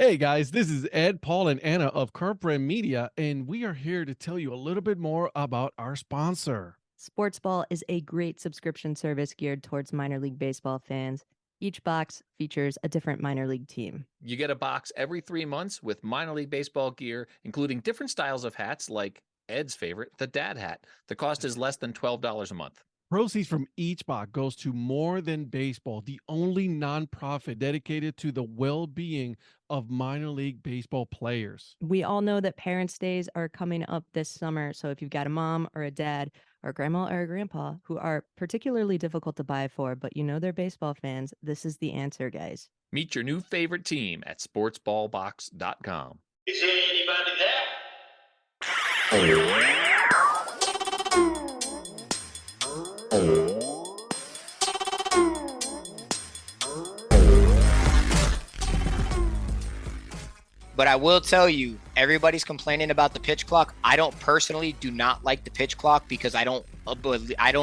Hey guys, this is Ed, Paul, and Anna of Current Brand Media, and we are here to tell you a little bit more about our sponsor. Sportsball is a great subscription service geared towards minor league baseball fans. Each box features a different minor league team. You get a box every 3 months with minor league baseball gear, including different styles of hats like Ed's favorite, the dad hat. The cost is less than $12 a month. Proceeds from each box goes to More Than Baseball, the only nonprofit dedicated to the well-being of minor league baseball players. We all know that Parents' Days are coming up this summer, so if you've got a mom or a dad or a grandma or a grandpa who are particularly difficult to buy for, but you know they're baseball fans, this is the answer, guys. Meet your new favorite team at sportsballbox.com. Is there anybody there? But I will tell you, everybody's complaining about the pitch clock. I don't personally do not like the pitch clock because I don't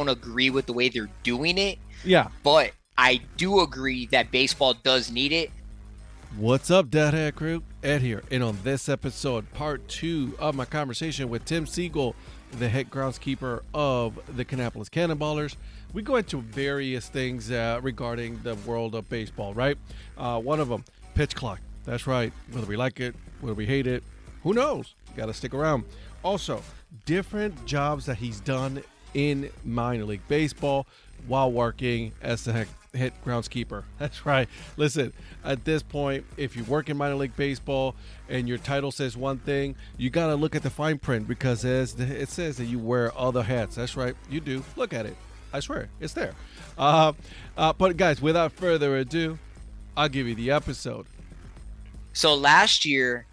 agree with the way they're doing it. Yeah. But I do agree that baseball does need it. What's up, Deadhead Crew? Ed here, and on this episode, part 2 of my conversation with Tim Siegel, the head groundskeeper of the Kannapolis Cannonballers, we go into various things regarding the world of baseball, right? One of them, pitch clock. That's right. Whether we like it, whether we hate it, who knows? You got to stick around. Also, different jobs that he's done in minor league baseball while working as the head groundskeeper. That's right. Listen, at this point, if you work in minor league baseball and your title says one thing, you got to look at the fine print because it says that you wear other hats. That's right. You do. Look at it. I swear, it's there. But guys, without further ado, I'll give you the episode. So last year,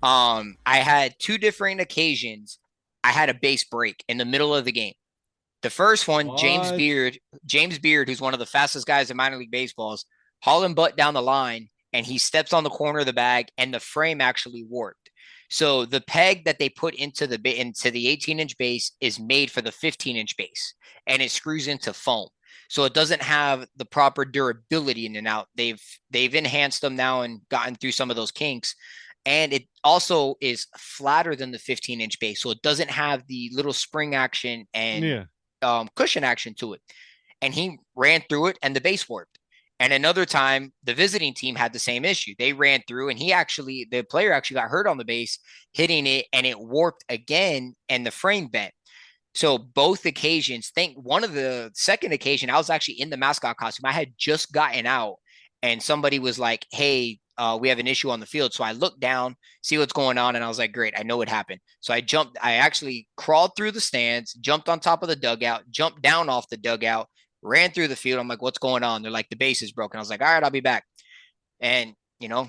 I had two different occasions. I had a base break in the middle of the game. The first one, James Beard, who's one of the fastest guys in minor league baseballs, hauling butt down the line, and he steps on the corner of the bag, and the frame actually warped. So the peg that they put into the 18-inch base is made for the 15-inch base, and it screws into foam. So it doesn't have the proper durability in and out. They've enhanced them now and gotten through some of those kinks. And it also is flatter than the 15-inch base. So it doesn't have the little spring action and cushion action to it. And he ran through it and the base warped. And another time, the visiting team had the same issue. They ran through and the player actually got hurt on the base, hitting it, and it warped again and the frame bent. So both occasions, one of the second occasion, I was actually in the mascot costume. I had just gotten out and somebody was like, hey, we have an issue on the field. So I looked down, see what's going on. And I was like, great, I know what happened. So I actually crawled through the stands, jumped on top of the dugout, jumped down off the dugout, ran through the field. I'm like, what's going on? They're like, the base is broken. I was like, all right, I'll be back. And,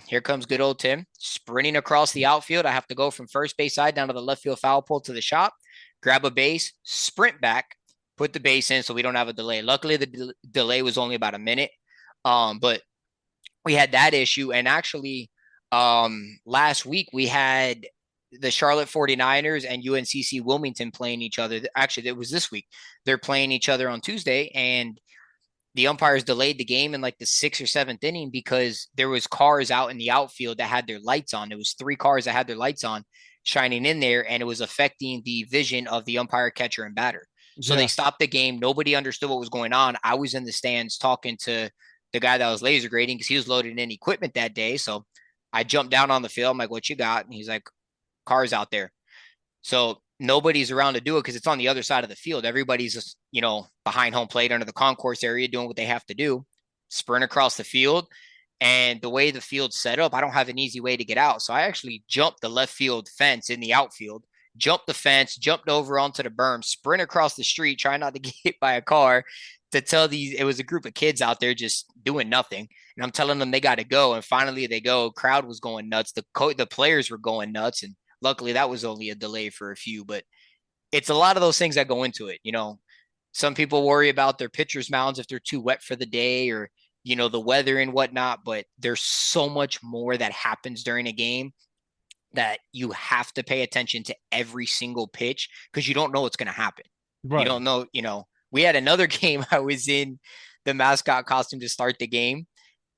here comes good old Tim sprinting across the outfield. I have to go from first base side down to the left field foul pole to the shop, grab a base, sprint back, put the base in so we don't have a delay. Luckily, the delay was only about a minute. But we had that issue. And actually, last week we had the Charlotte 49ers and UNCC Wilmington playing each other. Actually, it was this week. They're playing each other on Tuesday, and the umpires delayed the game in like the 6th or 7th inning because there was cars out in the outfield that had their lights on. There was 3 cars that had their lights on shining in there, and it was affecting the vision of the umpire, catcher, and batter. So they stopped the game. Nobody understood what was going on. I was in the stands talking to the guy that was laser grading because he was loading in equipment that day. So I jumped down on the field. I'm like, what you got? And he's like, cars out there. So nobody's around to do it because it's on the other side of the field. Everybody's just, behind home plate under the concourse area doing what they have to do, sprint across the field. And the way the field's set up, I don't have an easy way to get out. So I actually jumped the left field fence in the outfield, jumped the fence, jumped over onto the berm, sprint across the street, trying not to get hit by a car it was a group of kids out there just doing nothing. And I'm telling them they got to go. And finally they go. Crowd was going nuts. The players were going nuts. And luckily that was only a delay for a few, but it's a lot of those things that go into it. Some people worry about their pitcher's mounds if they're too wet for the day or, the weather and whatnot, but there's so much more that happens during a game that you have to pay attention to every single pitch because you don't know what's going to happen. Right. You don't know, we had another game. I was in the mascot costume to start the game,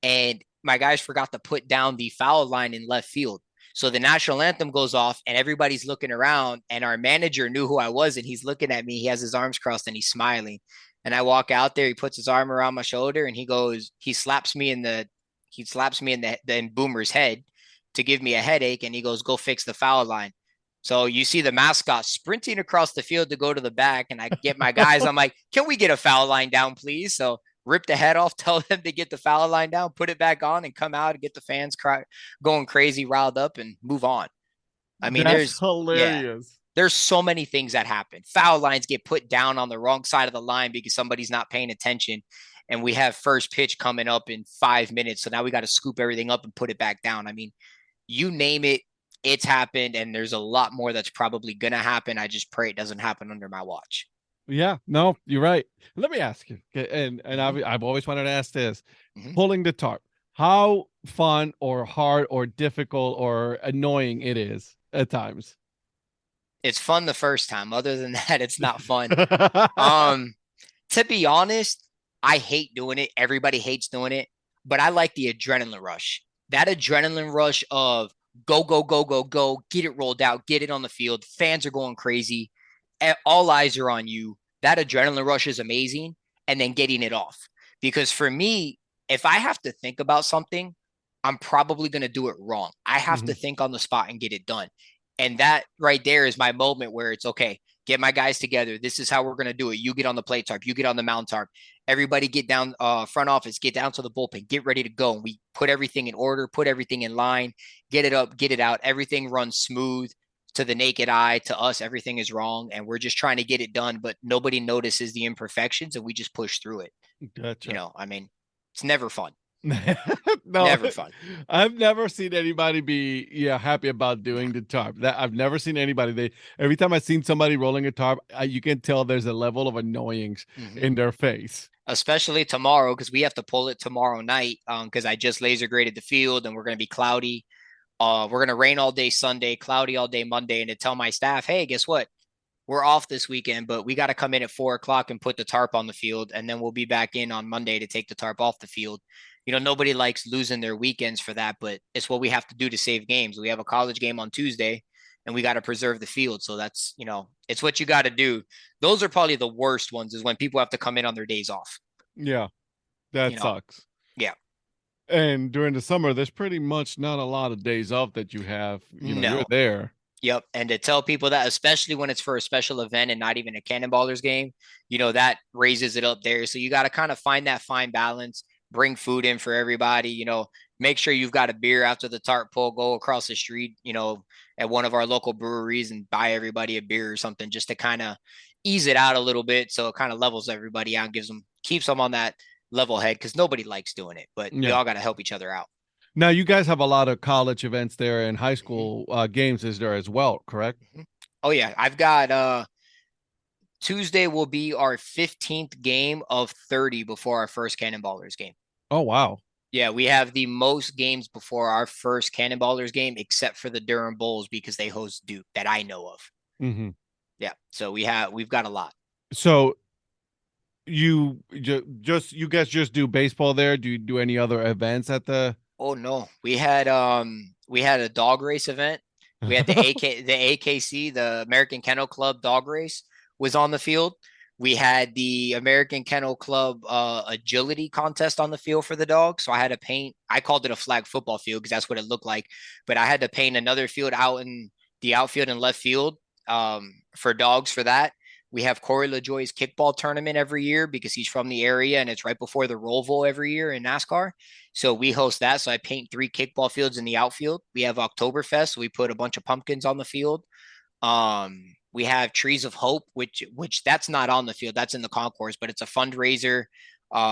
and my guys forgot to put down the foul line in left field. So the national anthem goes off and everybody's looking around, and our manager knew who I was, and he's looking at me. He has his arms crossed and he's smiling. And I walk out there, he puts his arm around my shoulder and he slaps me in the Boomer's head to give me a headache. And he goes, go fix the foul line. So you see the mascot sprinting across the field to go to the back, and I get my guys. I'm like, can we get a foul line down, please? So rip the head off, tell them to get the foul line down, put it back on, and come out and get the fans going crazy, riled up, and move on. I mean, That's hilarious. There's so many things that happen. Foul lines get put down on the wrong side of the line because somebody's not paying attention. And we have first pitch coming up in 5 minutes. So now we got to scoop everything up and put it back down. I mean, you name it, it's happened. And there's a lot more that's probably going to happen. I just pray it doesn't happen under my watch. Yeah, no, you're right. Let me ask you, and I've always wanted to ask this: pulling the tarp, how fun or hard or difficult or annoying it is at times? It's fun the first time. Other than that, it's not fun. To be honest, I hate doing it. Everybody hates doing it, but I like the adrenaline rush. That adrenaline rush of go, go, go, go, go, get it rolled out, get it on the field. Fans are going crazy. All eyes are on you. That adrenaline rush is amazing. And then getting it off. Because for me, if I have to think about something, I'm probably going to do it wrong. I have to think on the spot and get it done. And that right there is my moment where it's okay. Get my guys together. This is how we're going to do it. You get on the plate tarp. You get on the mound tarp. Everybody get down, front office, get down to the bullpen, get ready to go. And we put everything in order, put everything in line, get it up, get it out. Everything runs smooth. To the naked eye, to us, everything is wrong. And we're just trying to get it done, but nobody notices the imperfections and we just push through it. Gotcha. You know, I mean, it's never fun. No, never fun. I've never seen anybody be happy about doing the tarp. That I've never seen anybody. Every time I've seen somebody rolling a tarp, you can tell there's a level of annoyance in their face. Especially tomorrow, because we have to pull it tomorrow night. Because I just laser graded the field and we're going to be cloudy. We're going to rain all day Sunday, cloudy all day Monday, and to tell my staff, hey, guess what? We're off this weekend, but we got to come in at 4:00 and put the tarp on the field, and then we'll be back in on Monday to take the tarp off the field. You know, nobody likes losing their weekends for that, but it's what we have to do to save games. We have a college game on Tuesday, and we got to preserve the field. So that's, you know, it's what you got to do. Those are probably the worst ones, is when people have to come in on their days off. Yeah, that sucks. Yeah. And during the summer, there's pretty much not a lot of days off that you have. You know, you're there. Yep. And to tell people that, especially when it's for a special event and not even a Cannonballers game, you know, that raises it up there. So you got to kind of find that fine balance, bring food in for everybody, you know, make sure you've got a beer after the tarp pull, go across the street, you know, at one of our local breweries and buy everybody a beer or something just to kind of ease it out a little bit. So it kind of levels everybody out and keeps them on that level head, because nobody likes doing it, but we all got to help each other out. Now, you guys have a lot of college events there and high school games is there as well, correct? Oh yeah, I've got Tuesday will be our 15th game of 30 before our first Cannonballers game. Oh wow. Yeah, we have the most games before our first Cannonballers game, except for the Durham Bulls, because they host Duke, that I know of. Yeah, so we've got a lot. So you guys just do baseball there? Do you do any other events at the? Oh no, we had a dog race event. We had the AKC, the American Kennel Club dog race was on the field. We had the American Kennel Club agility contest on the field for the dogs. So I had to paint. I called it a flag football field because that's what it looked like. But I had to paint another field out in the outfield and left field for dogs for that. We have Corey LaJoy's kickball tournament every year because he's from the area, and it's right before the Roval every year in NASCAR. So we host that. So I paint 3 kickball fields in the outfield. We have Oktoberfest. So we put a bunch of pumpkins on the field. We have Trees of Hope, which that's not on the field. That's in the concourse, but it's a fundraiser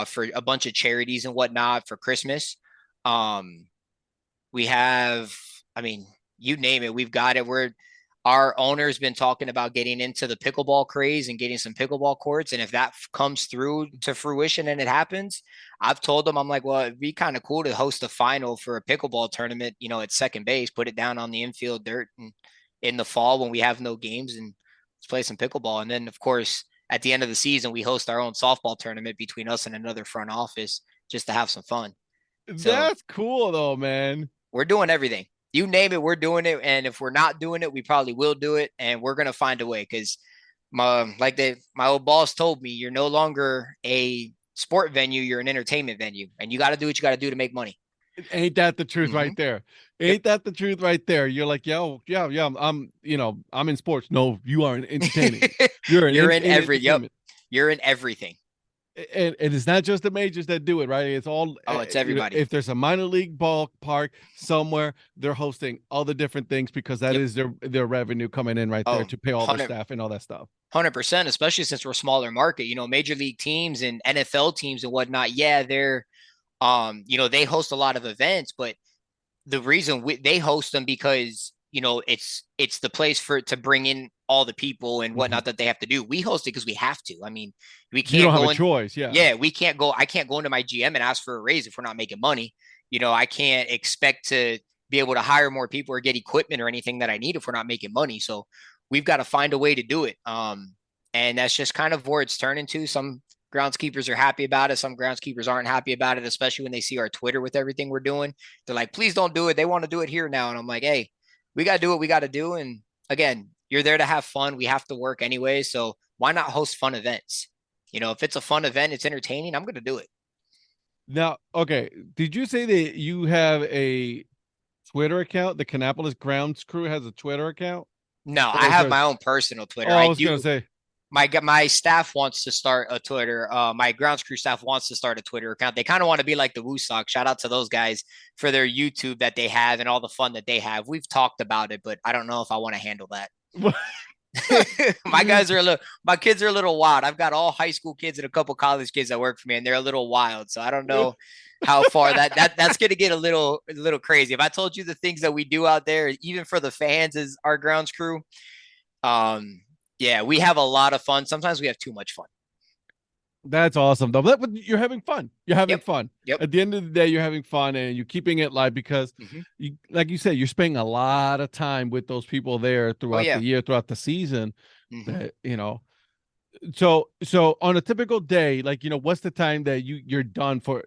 for a bunch of charities and whatnot for Christmas. We have, I mean, you name it, we've got it. Our owner's been talking about getting into the pickleball craze and getting some pickleball courts. And if that comes through to fruition and it happens, I've told them, I'm like, well, it'd be kind of cool to host a final for a pickleball tournament, you know, at second base, put it down on the infield dirt and in the fall when we have no games, and let's play some pickleball. And then of course, at the end of the season, we host our own softball tournament between us and another front office just to have some fun. So That's cool though, man. we're doing everything. You name it, we're doing it. And if we're not doing it, we probably will do it. And we're gonna find a way because my old boss told me, you're no longer a sport venue, you're an entertainment venue, and you got to do what you got to do to make money. Ain't that the truth right there? Yep. Ain't that the truth right there? You're like, yo, yeah, I'm I'm in sports. No, you are in entertaining. You're You're in in every yep. entertainment. You're in everything. And it's not just the majors that do it, right? It's all. It's everybody. If there's a minor league ballpark somewhere, they're hosting all the different things because that is their revenue coming in right there to pay all the staff and all that stuff. 100%, especially since we're a smaller market. Major league teams and NFL teams and whatnot. Yeah, they're they host a lot of events, but the reason they host them because it's the place to bring in all the people and whatnot that they have to do. We host it because we have to. I mean, we can't. You don't have a choice. Yeah, we can't go. I can't go into my GM and ask for a raise if we're not making money. I can't expect to be able to hire more people or get equipment or anything that I need if we're not making money. So we've got to find a way to do it. And that's just kind of where it's turning to. Some groundskeepers are happy about it. Some groundskeepers aren't happy about it, especially when they see our Twitter with everything we're doing. They're like, please don't do it. They want to do it here now. And I'm like, hey, we got to do what we got to do. And again, you're there to have fun. We have to work anyway. So why not host fun events? If it's a fun event, it's entertaining, I'm going to do it. Now, okay. Did you say that you have a Twitter account? The Kannapolis Grounds Crew has a Twitter account? No, I have my own personal Twitter. Oh, I was going to say. My staff wants to start a Twitter. My grounds crew staff wants to start a Twitter account. They kind of want to be like the Woo Sox. Shout out to those guys for their YouTube that they have and all the fun that they have. We've talked about it, but I don't know if I want to handle that. My kids are a little wild. I've got all high school kids and a couple college kids that work for me, and they're a little wild. So I don't know how far that's going to get a little crazy. If I told you the things that we do out there, even for the fans as our grounds crew, yeah, we have a lot of fun. Sometimes we have too much fun. That's awesome, though. But you're having fun. You're having fun. Yep. At the end of the day, you're having fun and you're keeping it live because, you, like you said, you're spending a lot of time with those people there throughout the year, throughout the season. That, So on a typical day, like, what's the time that you're done for,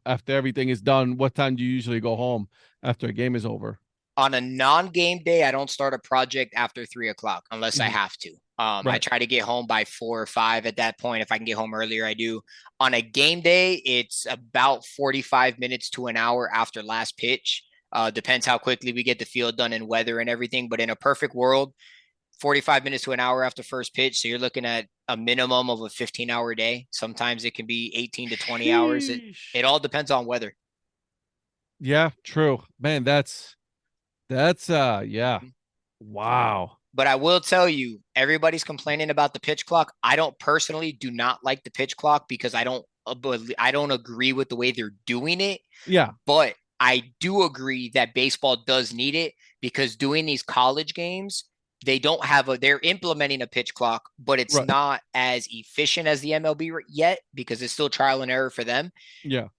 after everything is done? What time do you usually go home after a game is over? On a non-game day, I don't start a project after 3:00 unless I have to. I try to get home by 4 or 5 at that point. If I can get home earlier, I do. On a game day, it's about 45 minutes to an hour after last pitch. Depends how quickly we get the field done and weather and everything. But in a perfect world, 45 minutes to an hour after first pitch. So you're looking at a minimum of a 15-hour day. Sometimes it can be 18 to 20 hours. It all depends on weather. Yeah, true. Man, that's wow. But I will tell you, everybody's complaining about the pitch clock. I don't personally do not like the pitch clock because I don't agree with the way they're doing it. Yeah. But I do agree that baseball does need it because doing these college games, they're implementing a pitch clock, but it's not as efficient as the MLB yet because it's still trial and error for them. Yeah.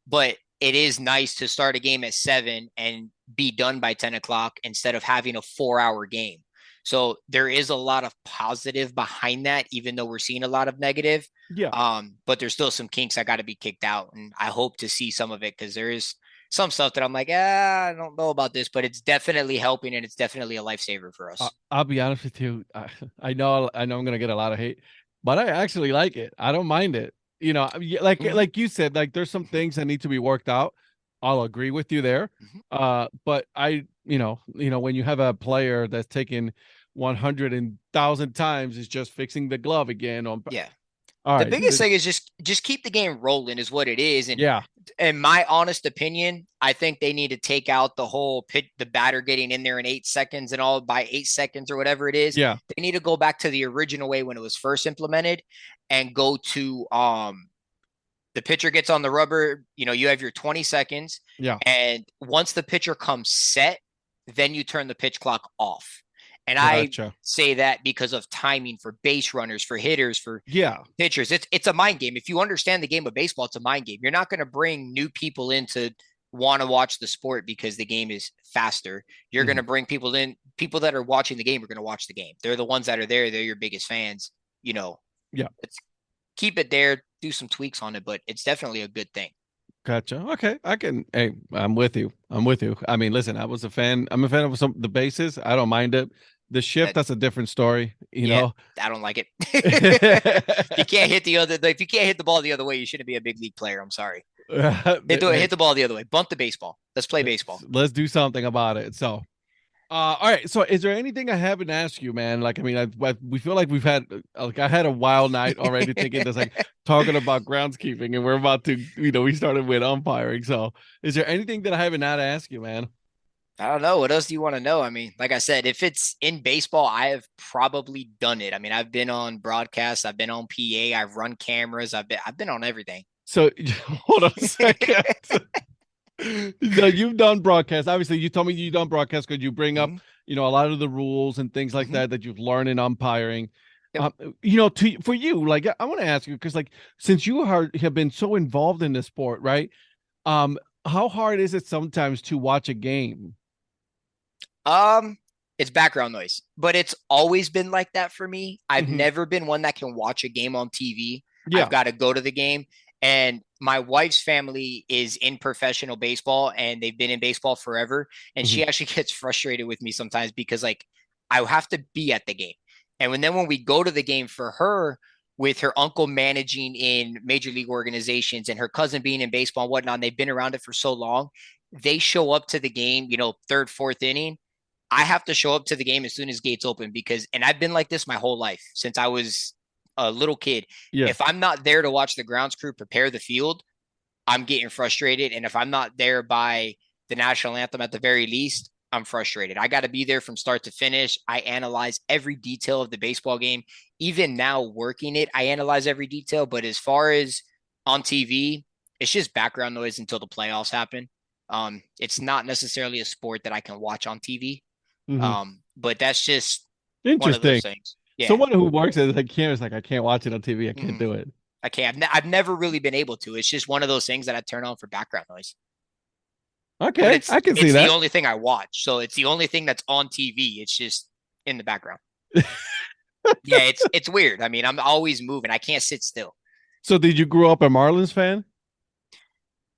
But it is nice to start a game at 7 and be done by 10:00 instead of having a 4-hour game. So there is a lot of positive behind that, even though we're seeing a lot of negative. Yeah. But there's still some kinks that got to be kicked out. And I hope to see some of it because there is some stuff that I'm like, I don't know about this, but it's definitely helping and it's definitely a lifesaver for us. I'll be honest with you. I know I'm going to get a lot of hate, but I actually like it. I don't mind it. Like you said, like there's some things that need to be worked out. I'll agree with you there. But when you have a player that's taken 100,000 times is just fixing the glove again. The biggest thing is just keep the game rolling is what it is. And in my honest opinion, I think they need to take out the whole pitch, the batter getting in there in 8 seconds and all by 8 seconds or whatever it is. Yeah. They need to go back to the original way when it was first implemented and go to the pitcher gets on the rubber, you have your 20 seconds. Yeah. And once the pitcher comes set, then you turn the pitch clock off. And Gotcha. I say that because of timing for base runners, for hitters, for pitchers. It's a mind game. If you understand the game of baseball, it's a mind game. You're not going to bring new people in to want to watch the sport because the game is faster. You're going to bring people in. People that are watching the game are going to watch the game. They're the ones that are there. They're your biggest fans. Yeah. Keep it there. Do some tweaks on it, but it's definitely a good thing. Gotcha. Okay, I can. Hey, I'm with you. I'm with you. I mean, listen, I was a fan. I'm a fan of some the bases. I don't mind it. The shift, That that's a different story. You yeah, know. I don't like it. If you can't hit if you can't hit the ball the other way, you shouldn't be a big league player. I'm sorry. Hey, Hit the ball the other way. Bunt the baseball. Let's play baseball. let's do something about it. So, all right. So, is there anything I haven't asked you, man? Like, I mean, we feel like we've had like I had a wild night already thinking this like talking about groundskeeping, and we're about to, we started with umpiring. So, is there anything that I haven't not asked you, man? I don't know. What else do you want to know? I mean, like I said, if it's in baseball, I have probably done it. I mean, I've been on broadcasts, I've been on PA, I've run cameras, I've been on everything. So, hold on a second. No, you've done broadcast. Obviously, you told me you've done broadcast because you bring up, Mhm. a lot of the rules and things like Mhm. that you've learned in umpiring. Yep. For you, like I want to ask you because, like, since you have been so involved in this sport, right? How hard is it sometimes to watch a game? Um, it's background noise, but it's always been like that for me. I've Mhm. never been one that can watch a game on TV. I've Yeah. got to go to the game. And my wife's family is in professional baseball and they've been in baseball forever. And Mhm. she actually gets frustrated with me sometimes because like I have to be at the game. And when we go to the game for her, with her uncle managing in major league organizations and her cousin being in baseball and whatnot, and they've been around it for so long, they show up to the game, third, fourth inning. I have to show up to the game as soon as gates open and I've been like this my whole life since I was a little kid. Yeah. If I'm not there to watch the grounds crew prepare the field, I'm getting frustrated. And if I'm not there by the national anthem at the very least, I'm frustrated. I got to be there from start to finish. I analyze every detail of the baseball game. Even now working it, I analyze every detail. But as far as on TV, it's just background noise until the playoffs happen. It's not necessarily a sport that I can watch on TV. Mhm. But that's just one of Interesting. those things. Yeah. Someone who works as a camera is like, I can't watch it on TV. I can't Mhm. do it. I can't. I've never really been able to. It's just one of those things that I turn on for background noise. But Okay, I can see it's the that. only thing I watch. So it's the only thing that's on TV. It's just in the background. Yeah, it's weird. I mean, I'm always moving. I can't sit still. So, did you grow up a Marlins fan?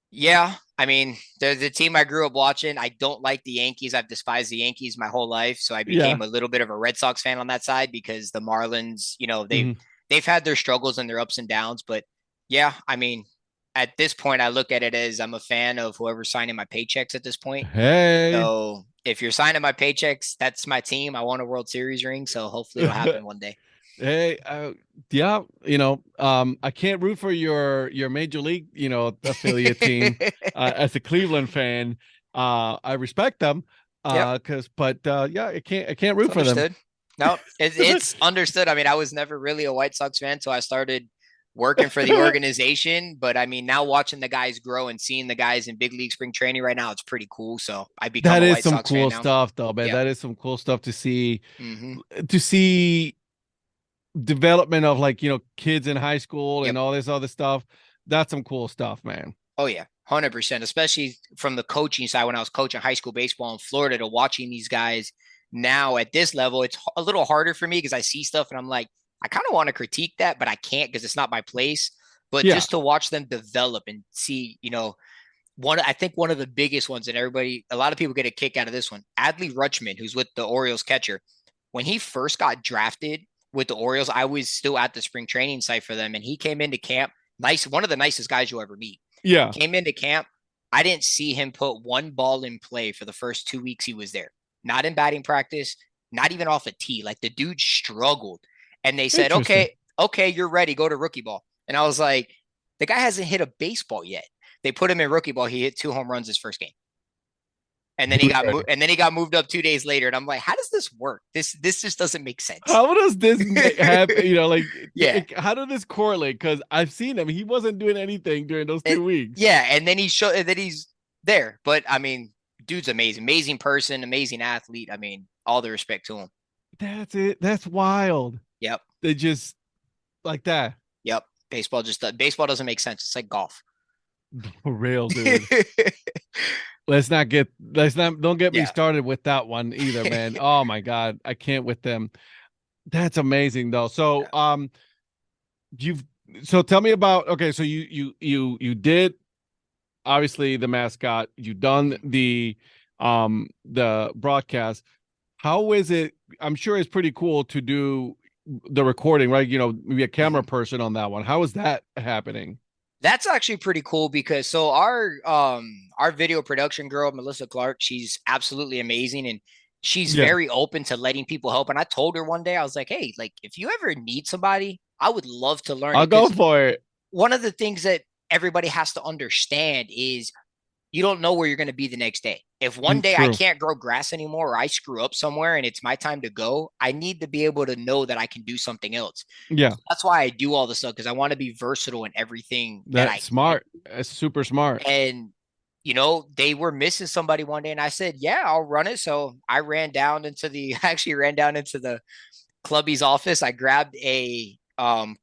Yeah, I mean, the team I grew up watching. I don't like the Yankees. I've despised the Yankees my whole life. So I Yeah. became a little bit of a Red Sox fan on that side because the Marlins, Mhm. they've had their struggles and their ups and downs. But yeah, I mean, at this point, I look at it as I'm a fan of whoever's signing my paychecks at this point. Hey. So if you're signing my paychecks, that's my team. I want a World Series ring, so hopefully it'll happen one day. Hey, yeah, I can't root for your major league, affiliate team. As a Cleveland fan, I respect them, Yep, yeah, I can't root it's for them. understood. No, it's understood. I mean, I was never really a White Sox fan, so I started working for the organization. But I mean, now watching the guys grow and seeing the guys in big league spring training right now, it's pretty cool. So I become That a is White some Sox fan cool now. stuff, though, man. Yep. That is some cool stuff to see. Mm-hmm. To see development of like kids in high school Yep. and all this other stuff. That's some cool stuff, man. Oh yeah, 100%. Especially from the coaching side when I was coaching high school baseball in Florida to watching these guys now at this level, it's a little harder for me because I see stuff and I'm like, I kind of want to critique that, but I can't because it's not my place. But Yeah. just to watch them develop and see, I think one of the biggest ones, and a lot of people get a kick out of this one. Adley Rutschman, who's with the Orioles catcher, when he first got drafted with the Orioles, I was still at the spring training site for them, and he came into camp. One of the nicest guys you'll ever meet. Yeah. Came into camp. I didn't see him put one ball in play for the first 2 weeks he was there. Not in batting practice, not even off a tee. Like the dude struggled. And they said, Interesting. okay, you're ready. Go to rookie ball. And I was like, the guy hasn't hit a baseball yet. They put him in rookie ball. He hit 2 home runs his first game. And then he got moved up 2 days later. And I'm like, how does this work? This just doesn't make sense. How does this happen? Yeah. How did this correlate? Because I've seen him. He wasn't doing anything during those 2 weeks. Yeah. And then that he's there. But I mean, dude's amazing person, amazing athlete. I mean, all the respect to him. That's it. That's wild. Yep. They just like that. Yep. Baseball doesn't make sense. It's like golf. For real, dude. Don't get me started with that one either, man. Oh my God. I can't with them. That's amazing though. So, so tell me about, okay. So you did obviously the mascot, you've done the broadcast. How is it? I'm sure it's pretty cool to do the recording, right? Maybe a camera person on that one. How is that happening? That's actually pretty cool because so our video production girl, Melissa Clark, she's absolutely amazing and she's Yeah, very open to letting people help. And I told her one day, I was like, hey, like if you ever need somebody, I would love to learn I'll it. go Because for it. one of the things that everybody has to understand is you don't know where you're going to be the next day. If one day I True. can't grow grass anymore or I screw up somewhere and it's my time to go, I need to be able to know that I can do something else. Yeah, So that's why I do all this stuff because I want to be versatile in everything that I that's can. smart. That's super smart. And they were missing somebody one day and I said, "Yeah, I'll run it." So I ran down into the actually ran down into the clubby's office. I grabbed a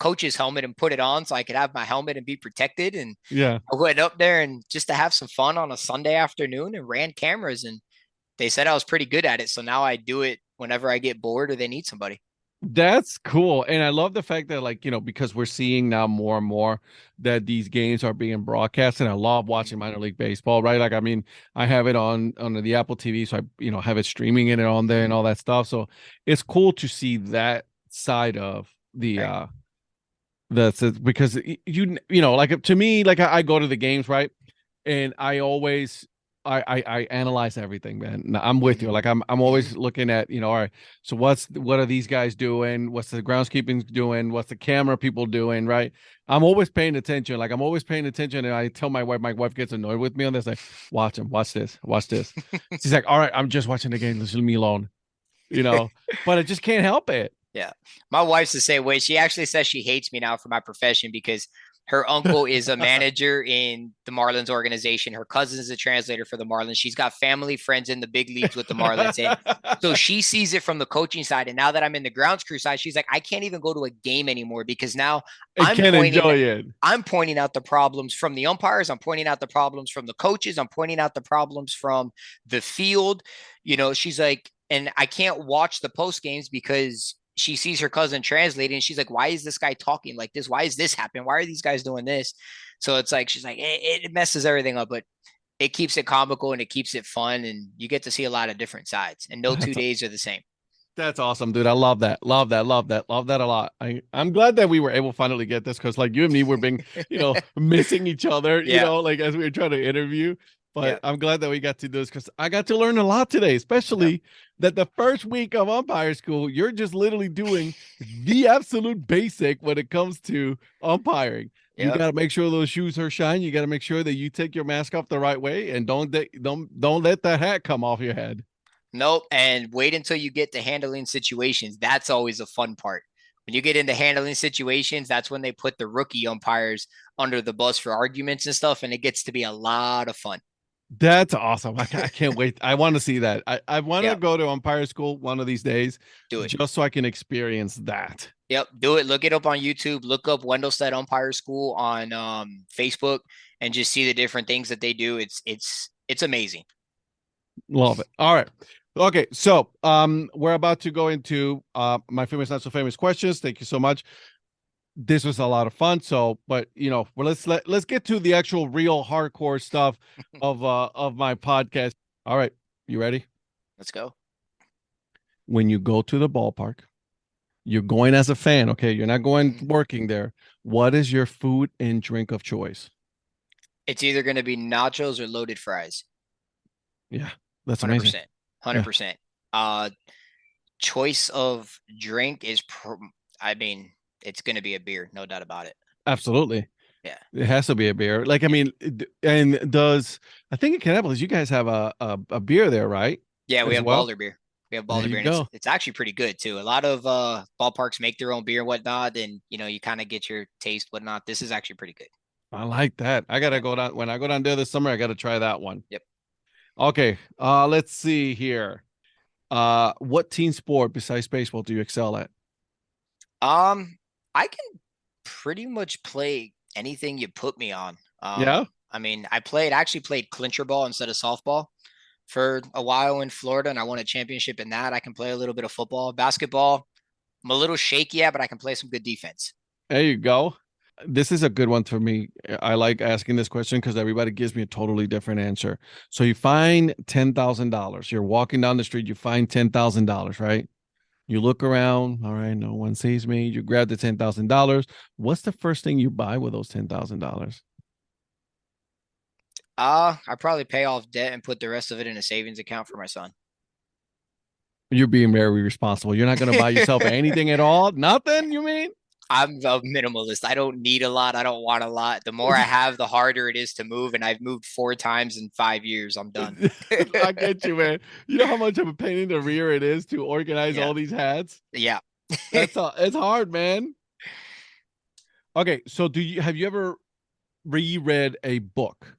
coach's helmet and put it on so I could have my helmet and be protected. And Yeah. I went up there and just to have some fun on a Sunday afternoon and ran cameras. And they said I was pretty good at it. So now I do it whenever I get bored or they need somebody. That's cool. And I love the fact that, like, because we're seeing now more and more that these games are being broadcast. And I love watching minor league baseball, right? Like, I mean, I have it on the Apple TV, so I, have it streaming it on there and all that stuff. So it's cool to see that side of the Right. because like, to me, like, I go to the games, right? And I always I analyze everything, man. No, I'm with you. Like, I'm always looking at, all right, so what are these guys doing? What's the groundskeeping doing? What's the camera people doing? Right. I'm always paying attention. Like, I'm always paying attention. And I tell my wife gets annoyed with me on this. Like, watch him, watch this. She's like, all right, I'm just watching the game. Just leave me alone. But I just can't help it. Yeah. My wife's the same way. She actually says she hates me now for my profession because her uncle is a manager in the Marlins organization. Her cousin is a translator for the Marlins. She's got family, friends in the big leagues with the Marlins. And so she sees it from the coaching side. And now that I'm in the grounds crew side, she's like, I can't even go to a game anymore because now I can't enjoy it. I'm pointing out the problems from the umpires. I'm pointing out the problems from the coaches. I'm pointing out the problems from the field. She's like, and I can't watch the post games because she sees her cousin translating and she's like, why is this guy talking like this? Why is this happening? Why are these guys doing this? So it's like, she's like, it messes everything up, but it keeps it comical and it keeps it fun. And you get to see a lot of different sides and no 2 days are the same. That's awesome, dude. I love that. Love that. Love that. Love that a lot. I'm glad that we were able to finally get this because, like, you and me were being, missing each other, like, as we were trying to interview. But I'm glad that we got to do this because I got to learn a lot today, especially that the first week of umpire school, you're just literally doing the absolute basic when it comes to umpiring. You got to make sure those shoes are shine. You got to make sure that you take your mask off the right way and don't let that hat come off your head. Nope. And wait until you get to handling situations. That's always a fun part. When you get into handling situations, that's when they put the rookie umpires under the bus for arguments and stuff. And it gets to be a lot of fun. That's awesome. I can't wait. I want to see that. I want to go to umpire school one of these days. Do it. Just so I can experience that. Yep. Do it. Look it up on YouTube. Look up Wendelstedt Umpire School on Facebook and just see the different things that they do. It's amazing. Love it. All right. Okay. So we're about to go into my famous, not so famous questions. Thank you so much. This was a lot of fun. So, but let's get to the actual real hardcore stuff of my podcast. All right, you ready? Let's go. When you go to the ballpark, you're going as a fan, okay? You're not going working there. What is your food and drink of choice? It's either going to be nachos or loaded fries. Yeah, that's 100%. amazing. 100%. Choice of drink is, it's going to be a beer, no doubt about it. Absolutely. Yeah. It has to be a beer. Like, I mean, and I think in Kannapolis, you guys have a beer there, right? Yeah, we have Balder beer. We have Balder beer. And it's actually pretty good too. A lot of ballparks make their own beer and whatnot. And, you kind of get your taste, whatnot. This is actually pretty good. I like that. I got to go down. When I go down there this summer, I got to try that one. Yep. Okay. Let's see here. What team sport besides baseball do you excel at? I can pretty much play anything you put me on. Yeah. I mean, I actually played clincher ball instead of softball for a while in Florida, and I won a championship in that. I can play a little bit of football, basketball. I'm a little shaky, but I can play some good defense. There you go. This is a good one for me. I like asking this question because everybody gives me a totally different answer. So you find $10,000. You're walking down the street, you find $10,000, right? You look around, all right, no one sees me. You grab the $10,000. What's the first thing you buy with those $10,000? I probably pay off debt and put the rest of it in a savings account for my son. You're being very responsible. You're not going to buy yourself anything at all? Nothing, you mean? I'm a minimalist. I don't need a lot. I don't want a lot. The more I have, the harder it is to move. And I've moved 4 times in 5 years. I'm done. I get you, man. You know how much of a pain in the rear it is to organize Yeah. all these hats? Yeah. It's hard, man. Okay, so have you ever reread a book?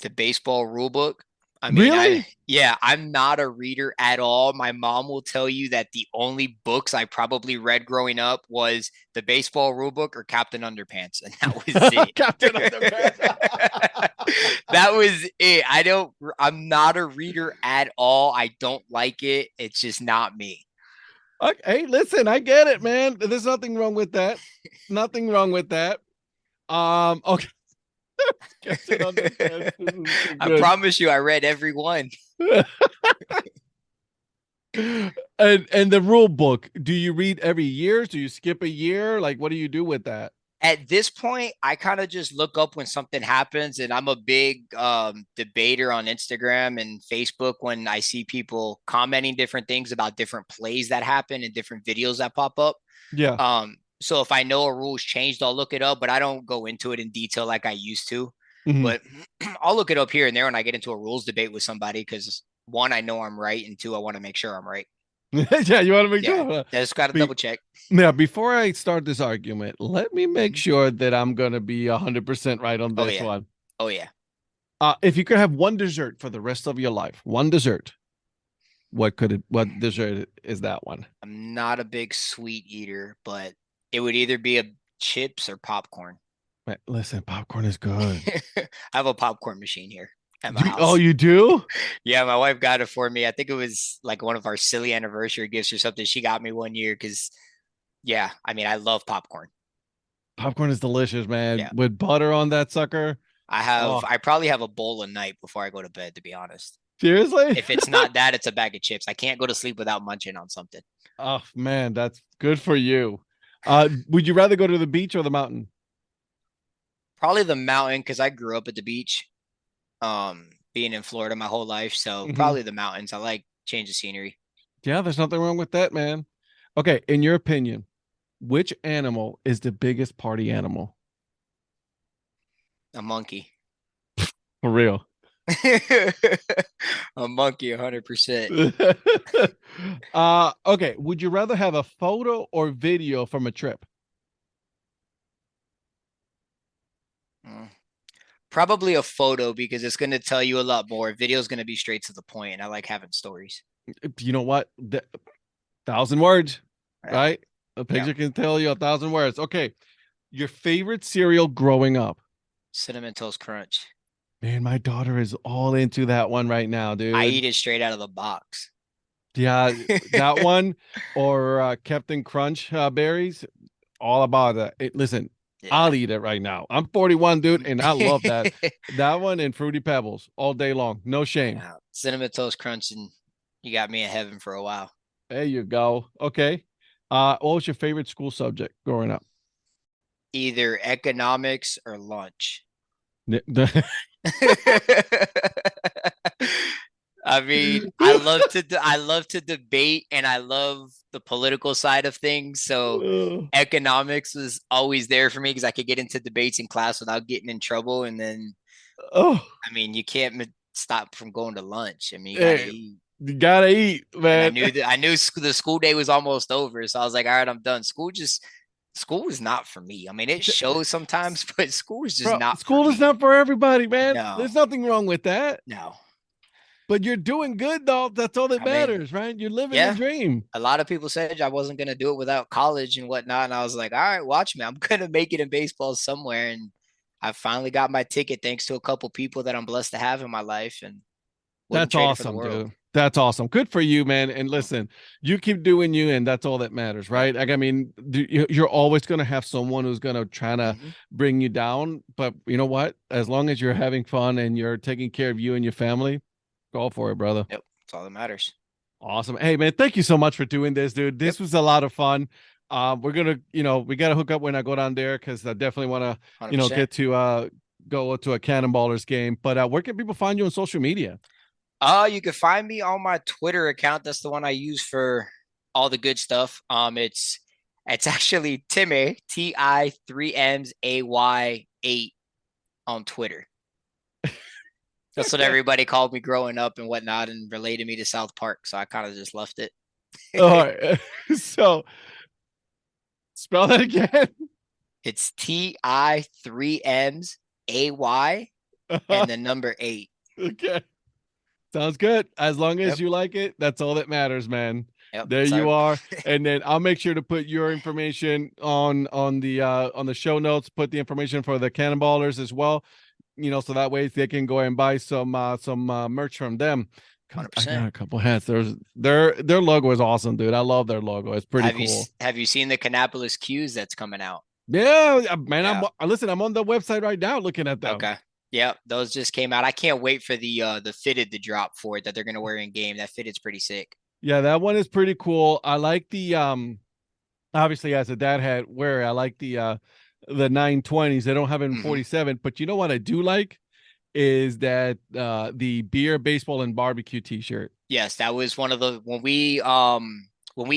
The baseball rule book. I mean, Really? I'm not a reader at all. My mom will tell you that the only books I probably read growing up was the baseball rule book or Captain Underpants, and that was it. Captain Underpants. That was it. I'm not a reader at all. I don't like it. It's just not me. Okay, hey, listen, I get it, man. There's nothing wrong with that. Nothing wrong with that. Okay. Captain Underpants. This is so I good. promise you, I read every one. And the rule book, do you read every year? Do you skip a year? Like, what do you do with that? At this point, I kind of just look up when something happens, and I'm a big debater on Instagram and Facebook when I see people commenting different things about different plays that happen and different videos that pop up. Yeah. So if I know a rule's changed, I'll look it up, but I don't go into it in detail like I used to. Mhm. But I'll look it up here and there when I get into a rules debate with somebody because one, I know I'm right, and two, I want to make sure I'm right. Yeah, you want to make sure. I just got to double check. Now, before I start this argument, let me make sure that I'm going to be 100% right on this one. Oh, yeah. If you could have one dessert for the rest of your life, one dessert, what dessert is that one? I'm not a big sweet eater, but it would either be a chips or popcorn. Man, listen, popcorn is good. I have a popcorn machine here at my house. Oh, you do? Yeah, my wife got it for me. I think it was like one of our silly anniversary gifts or something. She got me one year because, yeah, I mean, I love popcorn. Popcorn is delicious, man. Yeah. With butter on that sucker. I probably have a bowl a night before I go to bed, to be honest. Seriously? If it's not that, it's a bag of chips. I can't go to sleep without munching on something. Oh, man, that's good for you. Would you rather go to the beach or the mountain? Probably the mountain because I grew up at the beach, being in Florida my whole life. So probably the mountains. I like change of scenery. Yeah, there's nothing wrong with that, man. Okay, in your opinion, which animal is the biggest party animal? A monkey. For real. A monkey, 100%. Okay, would you rather have a photo or video from a trip? Probably a photo because it's going to tell you a lot more. Video is going to be straight to the point, and I like having stories. You know what? 1,000 words, right? A picture can tell you 1,000 words. Okay, your favorite cereal growing up? Cinnamon Toast Crunch. Man, my daughter is all into that one right now, dude. I eat it straight out of the box. Yeah, that one or Captain Crunch berries, all about that. Listen, I'll eat it right now. I'm 41, dude, and I love that. That one and Fruity Pebbles all day long. No shame. Cinnamon Toast Crunch, and you got me in heaven for a while. There you go. Okay. What was your favorite school subject growing up? Either economics or lunch. I mean, I love to debate, and I love the political side of things. So economics was always there for me because I could get into debates in class without getting in trouble. And then, I mean, you can't stop from going to lunch. I mean, you gotta eat. You gotta eat, man. And I knew the school day was almost over, so I was like, all right, I'm done. School is not for me. I mean, it shows sometimes, but school is just not. School is not for everybody, man. No. There's nothing wrong with that. No. But you're doing good, though. That's all that matters, right? You're living your dream. A lot of people said I wasn't going to do it without college and whatnot. And I was like, all right, watch me. I'm going to make it in baseball somewhere. And I finally got my ticket thanks to a couple people that I'm blessed to have in my life. And that's awesome, dude. That's awesome. Good for you, man. And listen, you keep doing you, and that's all that matters, right? Like, I mean, you're always going to have someone who's going to try to bring you down. But you know what? As long as you're having fun and you're taking care of you and your family, go for it, brother. Yep. That's all that matters. Awesome. Hey, man, thank you so much for doing this, dude. This was a lot of fun. We're going to, we got to hook up when I go down there because I definitely want to, get to go to a Cannonballers game. But where can people find you on social media? You can find me on my Twitter account. That's the one I use for all the good stuff. It's actually Timmy, TI 3Ms AY 8 on Twitter. That's what everybody called me growing up and whatnot, and related me to South Park. So I kind of just left it. All right. So spell that again. It's TI 3Ms AY and the number 8. Okay. Sounds good. As long as you like it, that's all that matters, man. Yep, there you are. And then I'll make sure to put your information on the show notes, put the information for the Cannonballers as well, so that way they can go and buy some merch from them. 100%. I got a couple hats. Their logo is awesome, dude. I love their logo. It's pretty cool. Have you seen the Kannapolis Qs that's coming out? Yeah, man. Yeah. I'm on the website right now looking at them. Okay. Yeah, those just came out. I can't wait for the fitted to drop for it that they're gonna wear in game. That fitted's pretty sick. Yeah, that one is pretty cool. I like the obviously as a dad hat wearer, I like the 920s. They don't have it in 47, but you know what I do like is that the beer, baseball, and barbecue t-shirt. Yes, that was one of the when we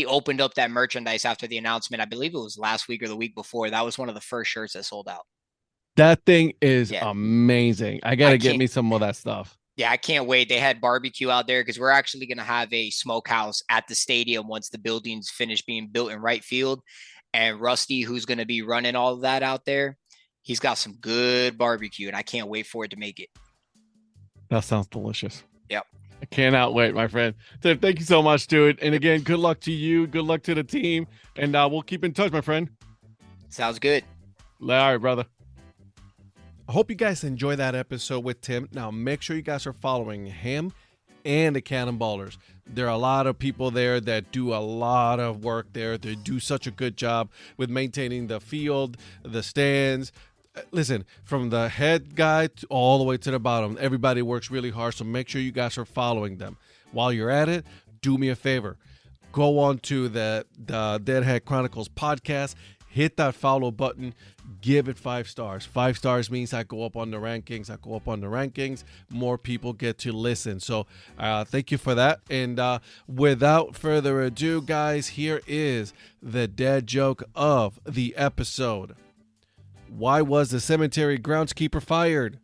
opened up that merchandise after the announcement, I believe it was last week or the week before, that was one of the first shirts that sold out. That thing is amazing. I got to get me some of that stuff. Yeah, I can't wait. They had barbecue out there because we're actually going to have a smokehouse at the stadium once the building's finished being built in right field. And Rusty, who's going to be running all of that out there, he's got some good barbecue, and I can't wait for it to make it. That sounds delicious. Yep. I cannot wait, my friend. Tim, thank you so much, dude. And again, good luck to you. Good luck to the team. And we'll keep in touch, my friend. Sounds good. All right, brother. I hope you guys enjoy that episode with Tim. Now, make sure you guys are following him and the Cannonballers. There are a lot of people there that do a lot of work there. They do such a good job with maintaining the field, the stands. Listen, from the head guy all the way to the bottom, everybody works really hard, so make sure you guys are following them. While you're at it, do me a favor. Go on to the Deadhead Chronicles podcast, hit that follow button, give it 5 stars. 5 stars means I go up on the rankings. More people get to listen. So thank you for that. And without further ado, guys, here is the dad joke of the episode. Why was the cemetery groundskeeper fired?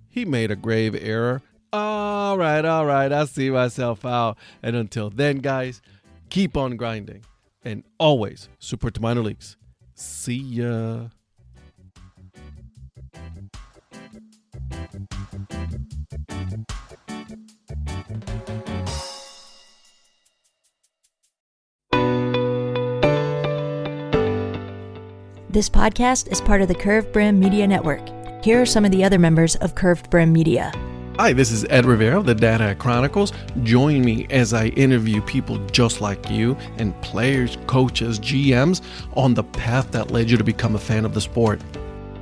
He made a grave error. All right. I'll see myself out. And until then, guys, keep on grinding. And always support the minor leagues. See ya. This podcast is part of the Curved Brim Media Network. Here are some of the other members of Curved Brim Media. Hi, this is Ed Rivera of the Data Chronicles. Join me as I interview people just like you and players, coaches, GMs on the path that led you to become a fan of the sport.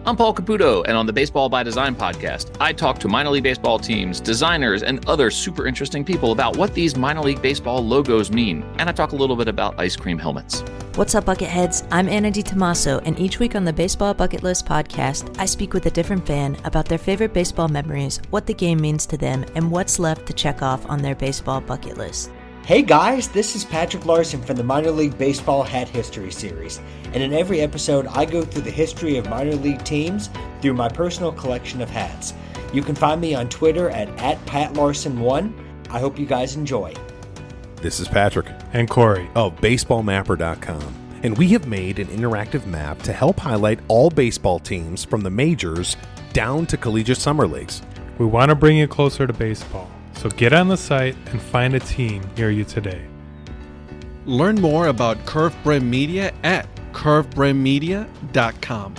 I'm Paul Caputo, and on the Baseball by Design podcast, I talk to minor league baseball teams, designers, and other super interesting people about what these minor league baseball logos mean, and I talk a little bit about ice cream helmets. What's up, Bucketheads? I'm Anna DiTomaso, and each week on the Baseball Bucket List podcast, I speak with a different fan about their favorite baseball memories, what the game means to them, and what's left to check off on their baseball bucket list. Hey guys, this is Patrick Larson from the Minor League Baseball Hat History Series, and in every episode I go through the history of minor league teams through my personal collection of hats. You can find me on Twitter at PatLarson1. I hope you guys enjoy. This is Patrick and Corey of BaseballMapper.com, and we have made an interactive map to help highlight all baseball teams from the majors down to collegiate summer leagues. We want to bring you closer to baseball, so get on the site and find a team near you today. Learn more about Curved Brim Media at curvedbrimmedia.com.